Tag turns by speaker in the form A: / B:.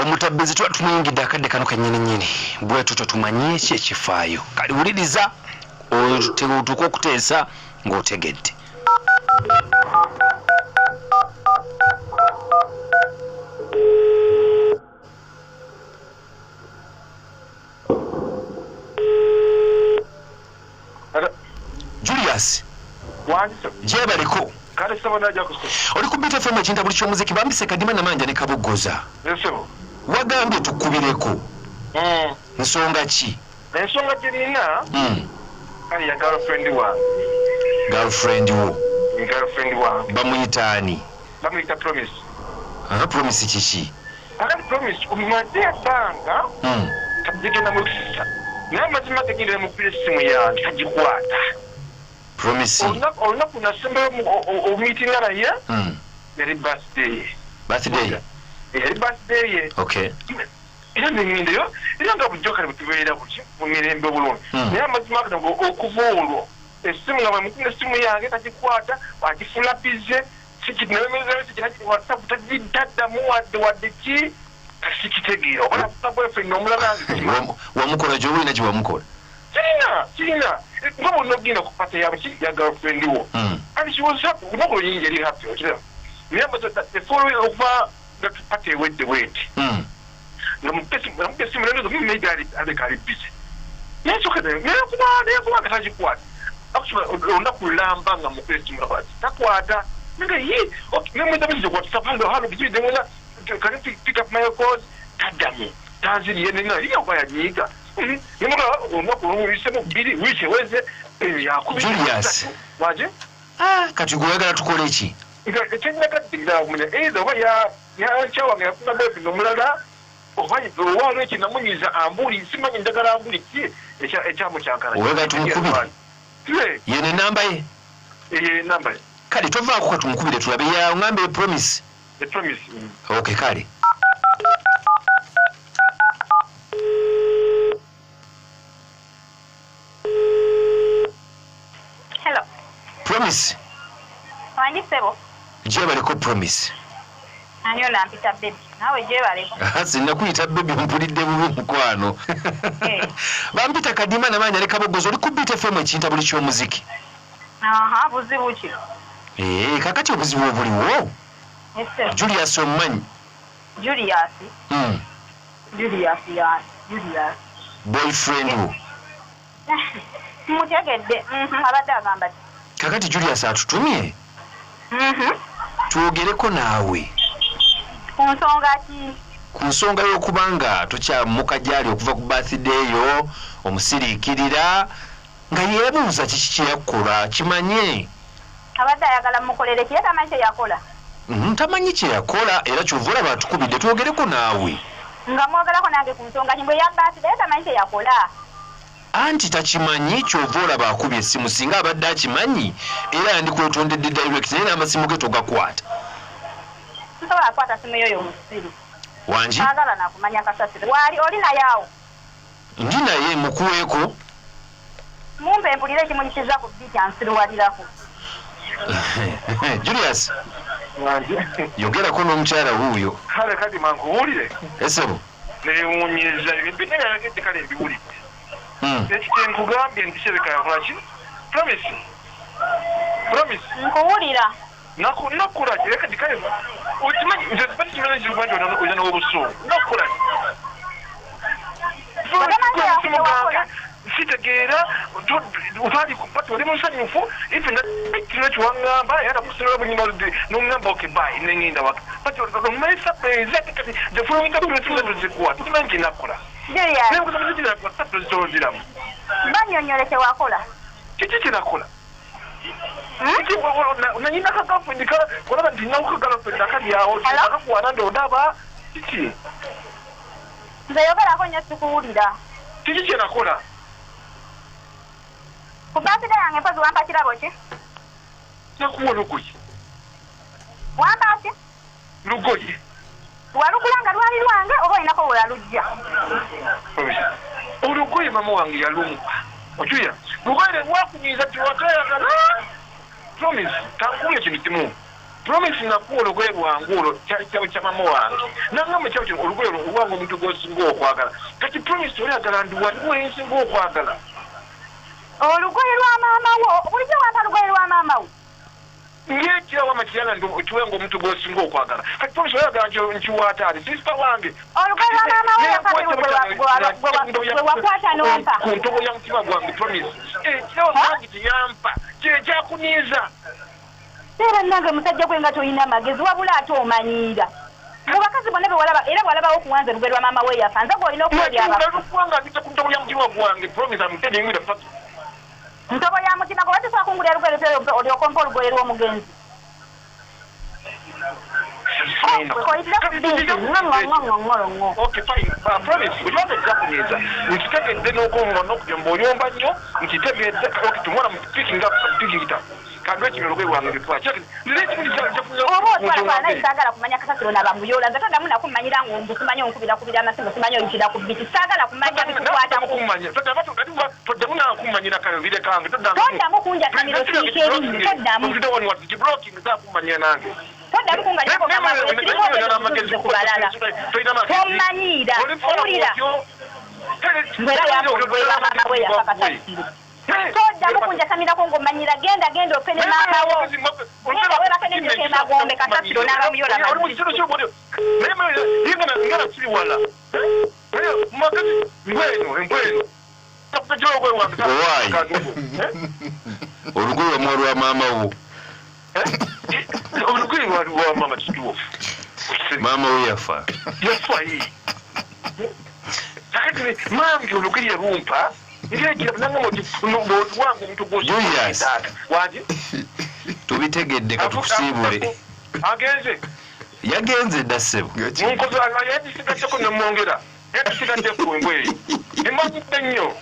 A: Omutabbizi tuba tumuyingidde akadde kano kennyini bwe tutyo tumanye ki ekifaayo kali wuliriza otuuka okuteesa ng'otegedde. Julius jebaliko oli ku BTFM ekinta buli ky'omuziki bambise Kadima Namanja ne Kabogoza wagambye tukubireko nsonga ki?
B: Ensonga gye nina kali ya girlfriend wo
A: bamuyitaani?
B: bamuyita Promise.
A: Promise kiki?
B: Akati Promise omumadde yasanga kagigenda mu kisisa naye amazima gegenda mu essimu yange kagikwata.
A: Promise
B: olunaku nasembayo omumiitinga naye yali birthday ye.
A: Okay.
B: Era nengendeyo era nga bulijjo kale butubeera buti mu mirembe bulungi naye amazima ago okuva olwo essimu nga bwemukunga essimu yange tagikwata agifulapize sikinebemezeo sikiraki WhatsApp tagitaddamu wadde ki kasikitegeera obona boyfriend omulala
A: wamukola gy'olina gye wamukola?
B: kirina nga bonna ogenda ku pata ya girlfriend wo and she was happy lunaku luyingi yali happy okiraba naye the following okuva nga tupata ewedde bweti nga mupesimu lenozo mumega aleka ali busy naye nga tagikwata olunaku lulamba nga mupesimu takwata nemwetabizize kwatusapanga halo bizibidemuna can you pick up my calls taddamu tanziriye nenaliyo kwayanyiiga
A: Julius kati gwegala tukole ki?
B: ekyenakaddirira oba yakyawange yafuna boyfriend omulala oba olwalo ekyo namunyiza ambuli simanyi ndagala ambuli ki ekyamu kyankana
A: owegala tumukubire yene namba ye
B: namba ye
A: kale tovaako katumukubire tulabe yaŋambe Promise. Okay kale Promise.
C: Wandisebo.
A: Jebaliko Promise.
C: Ani olampita baby. Nawe jebaliko.
A: Sinna kuyita baby mpulidde bubi mukwano. Bampita Kadima Namanja ne Kabogoza oli ku BTFM ekinta buli ky'omuziki.
C: Buzibu ki?
A: Kakati obuzibu obuliwo? Julius omumanyi?
C: Julius. Julius.
A: Boyfriend wo.
C: Mutegedde. Abadde agamba
A: kakati Julius atutumye twogereko naawe ku nsonga y'okubanga tokyamuka gyali okuva ku birthday yo omusiriikirira nga yeebuuza kiki kye yakola kimanye
C: abadde ayagala mukolere kiye tamanyi kye yakola
A: tamanyi kye yakola era kyova olaba atukubidde twogereko naawe
C: nga mwogerako nange ku nsonga nyimbo ya birthday tamanyi kye yakola
A: anti takimanyi kyova olaba akubye essimu singa abadde akimanyi era yandikwetondedde direct naye n'amasimu ge togakwata
C: nsobola akwata simu yoyo musiri
A: wangi
C: agala nakumanya kasasire wali oli naye awo
A: ndi naye mukuweeko
C: mumpe mpulire ekimunyisiza ku biti ansiruwalirako
A: Julius yogerako n'omukyala wuuyo
B: kale kati mankuwulire
A: esebo
B: newunyiza ebintu kale ebiwulidde ekitenkugambye nti sereka yakolaki Promise
C: nkuwulira
B: nakolaki reka dikale okimanyi nze simanyi kirwanti oyina n'obusuulu nakolaki sitegeera otwali kupati oli musanyufu ife kino kiwaŋŋamba era nakusobola bunyuma n'oŋŋamba okebayi neŋŋenda waka pati omumayi surprise kati the following tuzikuwa tukimanyi kyenakola ziramu
C: banyonyole kyewakola
B: kiki kyenakola nanyina kagafendi olaba nti nawo kagafendi akalyawo akakuwana ndondaba kiki
C: nze yogerako nnyo sikuwulira
B: kiki kyenakola
C: ku baasida yange mpozi wampa kirabo ki
B: nakuwa lugoye
C: wampa ki
B: lugoye
C: walugulanga lwali lwange oba olinako welalujja
B: olugoye mama wange yalumba ojuya lugoye lwakunyiza tiwatayagala Promise tankuye kintu kimu promise nakuwa olugoye lwange olwo kyali kyabo kya mama wange nangamba kyabo kino olugoye olwange omuntu gwosinga okwagala kati promise oyagala ndi waliwo ensinga okwagala
C: olugoye lwa maama wo bulijjo wampa lugoye lwa maama wo
B: ngekirawo amakiranga ndi kiwenga omuntu gwosinga okwagala kati promise oyagala nkiwaataali sisita wange
C: olugoye lwa maama wo yakagwe wakwata nompa
B: ku ntobo ya mutima gwange promise ekirawo nange kiyampa kyekyakunyiiza
C: era nange musajja gwe nga toyina amagezi wabula ate omanyiira mu bakazi bonna bewalaba era bwalabawo okuwanza olugoye lwa maama we yafa nze gwolina
B: okulyabakubanga ngita ku ntobo ya mutima gwange promise amutenyingira fatu
C: ntobo ya mutima gwe wati twakungulya olugoye olyokompa olugoye lw'omugenzi
B: Okay, fine. Promise, uliwaza kyakunyiza. Nkitegedde n'okwomba n'okujomba olyomba nnyo, nkitegedde tumwana picking up. Kandwe kino olugoye lwange lutwala.
C: Oba otwala saagala kumanya kasasiro n'abamuyola. Nze toddamu nakumanyira ng'ombu simanyi onkubira amasimu simanyi oyitira ku biti. Saagala kumanya bikukwatako.
B: Toddamu nakumanyira kanvire kange.
C: Toddamu kunjasamira osiika erinnya. Toddamu.
B: Kumanyira nange.
C: Toddamu kungalira ku balala. Tomanyiira. Owulira. Ngwera yamulugoye lwa maama we yafa kasasiro. Toddamu kunjasamirako ng'omanyira genda opene maama wo. Genda webake n'emmyoka emagombe kasasiro n'abamuyola
A: olugoye omwa lwa maama wo
B: olugoye lwa maama kituufu
A: maama we yafa
B: kakati mangi olugoye lumpa
A: tubitegedde katukusiibule
B: agenze
A: yagenze dda ssebo
B: yagisigaddeko nemwongera yagisigaddeko embweyo emanyidde nnyo